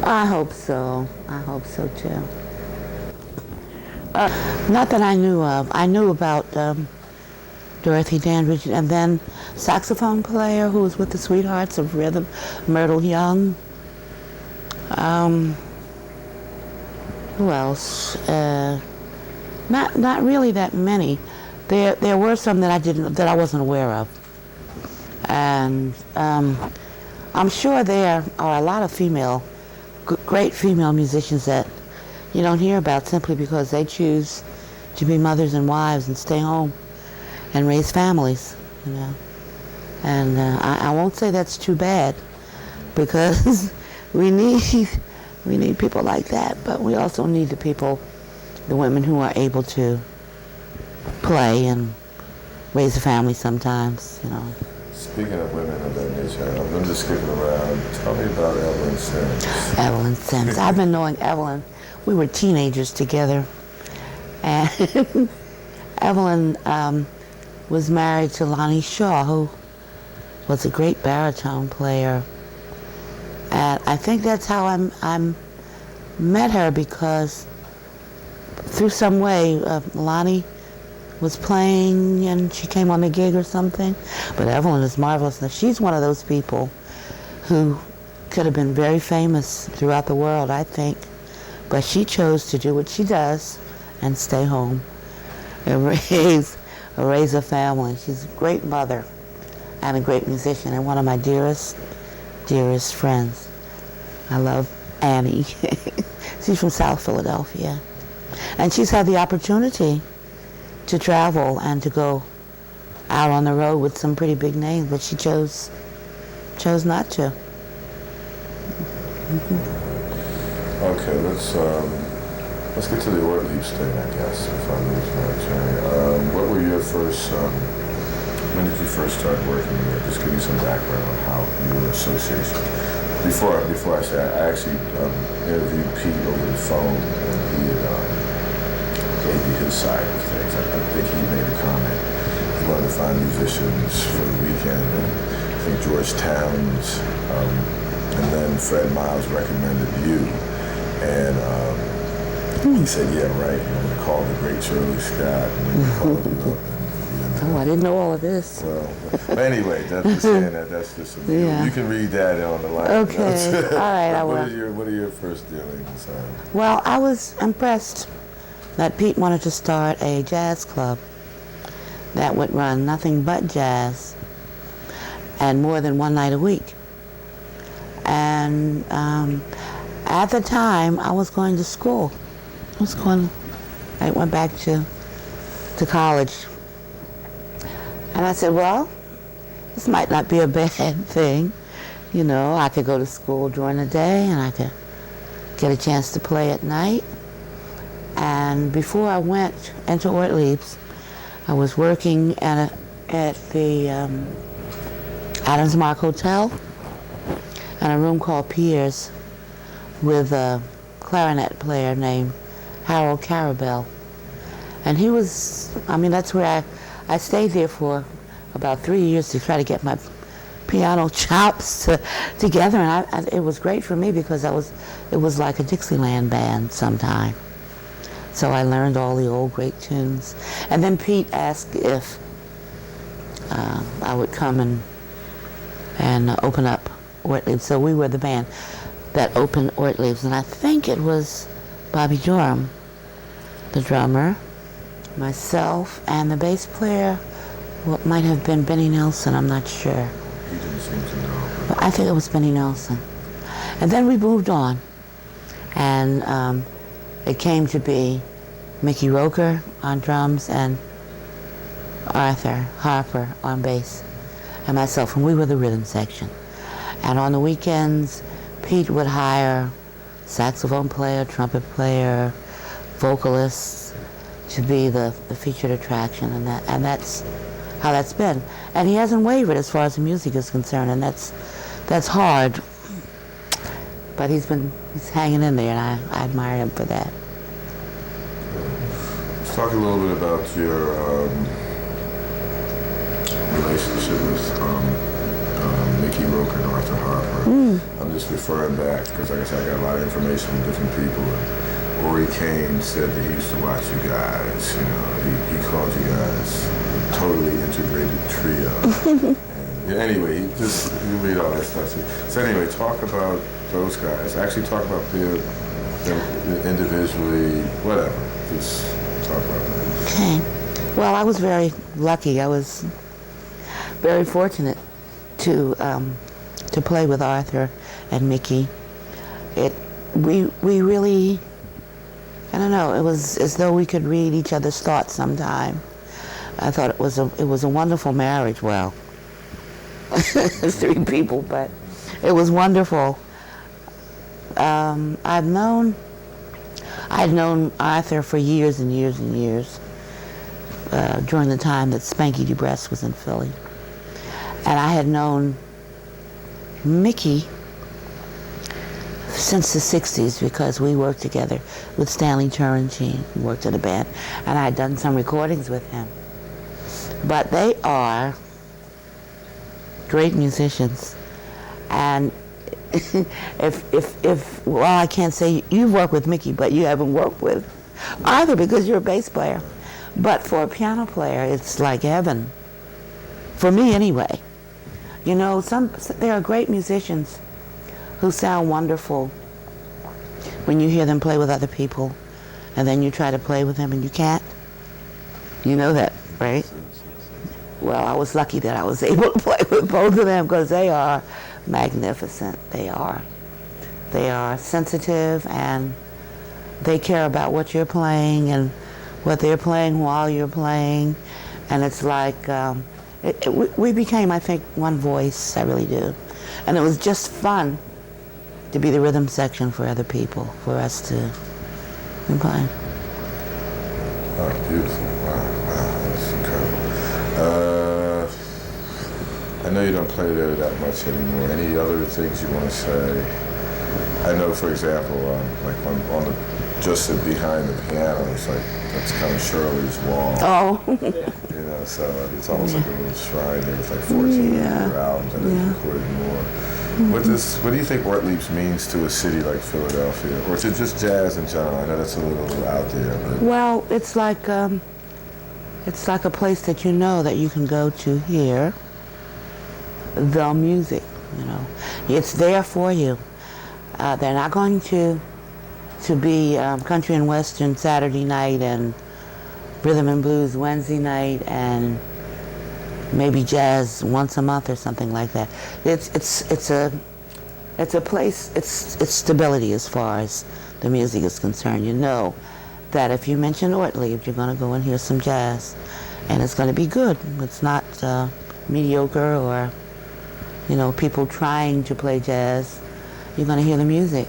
I hope so. I hope so too. Not that I knew of. I knew about Dorothy Dandridge, and then saxophone player who was with the Sweethearts of Rhythm, Myrtle Young. Who else? Not really that many. There were some that I wasn't aware of, and I'm sure there are a lot of great female musicians that you don't hear about simply because they choose to be mothers and wives and stay home and raise families, you know. And I won't say that's too bad, because we need people like that, but we also need the women who are able to play and raise a family sometimes, you know. Speaking of women of that nature, I'm just skipping around. Tell me about Evelyn Sims. Evelyn Sims. I've been knowing Evelyn. We were teenagers together, and Evelyn was married to Lonnie Shaw, who was a great baritone player. And I think that's how I met her, because through some way Lonnie was playing and she came on the gig or something. But Evelyn is marvelous. Now, she's one of those people who could have been very famous throughout the world, I think. But she chose to do what she does and stay home and raise a family. She's a great mother and a great musician, and one of my dearest friends. I love Annie. She's from South Philadelphia. And she's had the opportunity to travel and to go out on the road with some pretty big names, but she chose not to. Okay, let's get to the Ortlieb's thing, I guess, if I'm losing my train. What were your first, when did you first start working there? Just give me some background on how your association. Before I say, I actually interviewed Pete over the phone, and he gave me his side of things. I think he made a comment. He wanted to find musicians for the weekend, and I think George Towns, and then Fred Miles recommended you. And he said, yeah, right, I'm going to call the great Shirley Scott, and then he called you up. Oh, I didn't know all of this. Well, anyway, that's just saying that's just some, yeah. You can read that on the line. Okay, all right, I will. What are your first dealings? Well, I was impressed that Pete wanted to start a jazz club that would run nothing but jazz and more than one night a week. And at the time, I was going to school. I went back to college. And I said, well, this might not be a bad thing. You know, I could go to school during the day and I could get a chance to play at night. And before I went into Ortlieb's, I was working at the Adams Mark Hotel in a room called Pierre's with a clarinet player named Harold Carabell. And he was, that's where I stayed there for about 3 years to try to get my piano chops together, and it was great for me because it was like a Dixieland band sometime. So I learned all the old great tunes. And then Pete asked if I would come and open up Ortlieb's. So we were the band that opened Ortlieb's, and I think it was Bobby Durham, the drummer, myself, and the bass player, what might have been Benny Nelson, I'm not sure. He didn't seem to know. But I think it was Benny Nelson. And then we moved on, and it came to be Mickey Roker on drums and Arthur Harper on bass, and myself, and we were the rhythm section. And on the weekends, Pete would hire saxophone player, trumpet player, vocalists to be the featured attraction, and that's how that's been. And he hasn't wavered as far as the music is concerned, and that's hard. But he's hanging in there, and I admire him for that. Let's talk a little bit about your relationship with Mickey Roker and Arthur Harper. I'm just referring back because, like I said, I got a lot of information from different people. And Ori Kane said that he used to watch you guys. You know, he called you guys a totally integrated trio. And, yeah, anyway, you read all that stuff. So anyway, talk about those guys. Actually, talk about them individually, whatever. Just talk about that. Okay. Well, I was very lucky. I was very fortunate to play with Arthur and Mickey. We really, I don't know, it was as though we could read each other's thoughts sometime. I thought it was a wonderful marriage. Well, it's 3 people, but it was wonderful. I'd known Arthur for years and years and years during the time that Spanky DeBrest was in Philly. And I had known Mickey since the 60s because we worked together with Stanley Turrentine. We worked in a band, and I had done some recordings with him. But they are great musicians. And well, I can't say you've worked with Mickey, but you haven't worked with Arthur because you're a bass player. But for a piano player, it's like heaven. For me, anyway. You know, there are great musicians who sound wonderful when you hear them play with other people, and then you try to play with them and you can't. You know that, right? Well, I was lucky that I was able to play with both of them because they are magnificent. They are sensitive, and they care about what you're playing and what they're playing while you're playing. And it's like, we became, I think, one voice. I really do. And it was just fun to be the rhythm section for other people, for us to play. Oh, beautiful. Wow, that's incredible. I know you don't play there that much anymore. Any other things you want to say? I know, for example, like on the just behind the piano, it's like that's kind of Shirley's wall. Oh. You know, so it's almost like a little shrine there with like 14 other albums, and then recorded more. What do you think Ortlieb's means to a city like Philadelphia, or to just jazz in general? I know that's a little out there. But. Well, it's like a place that you know that you can go to hear the music. You know, it's there for you. They're not going to be country and western Saturday night and rhythm and blues Wednesday night and maybe jazz once a month or something like that. It's a place. It's stability as far as the music is concerned. You know that if you mention Ortlieb, you're going to go and hear some jazz, and it's going to be good. It's not mediocre or people trying to play jazz. You're going to hear the music.